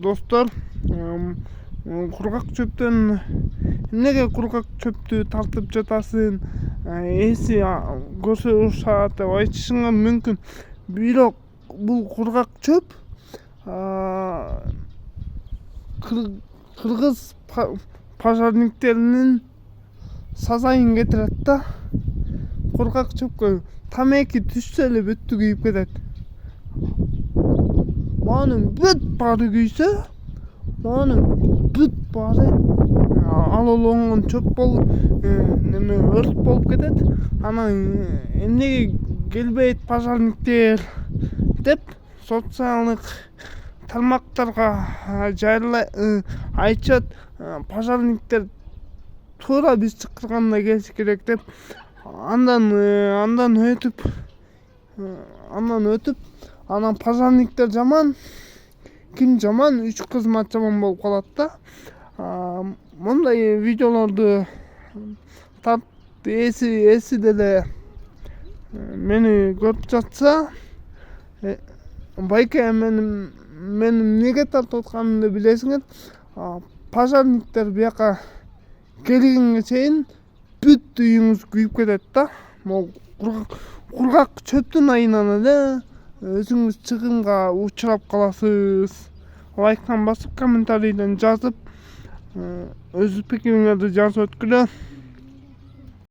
Dostlar, kurgak çöpten nege kurgak çöptü tartıp жатасың? Эси көрсө ушат деп айтышыңа мүмкүн. Бирок бул кургак чөп кыргыз пожарниктеринин сазайын кетирет да. Кургак чөпкө тамеки түшсө эле бүттү күйүп кетет. Манын бүт бары күйсө, манын бүт бары алалонгон чөп болуп, неме өрт болуп кетет. Анан эмнеге келбейт пожарниктер деп социалдык тармактарга айтышат. Пожарниктер туура биз чакырганда келиш керек деп. Андан өтүп анан пожарниктер жаман, ким жаман, 3 кызмат жаман болуп калат да. Мындай видеолорду эси деле мени көрүп жатса, байке мен неге тартып атканымды билесиңер. Пожарниктер бияка келгенге чейин бүт үйүңүз күйүп кетет да. Могу кургак чөптүн айынан эле өзүңүз чыгымга учурап каласыз. Лайктан басып, комментарийден жазып, өз пикириңерди жазып өткүлө.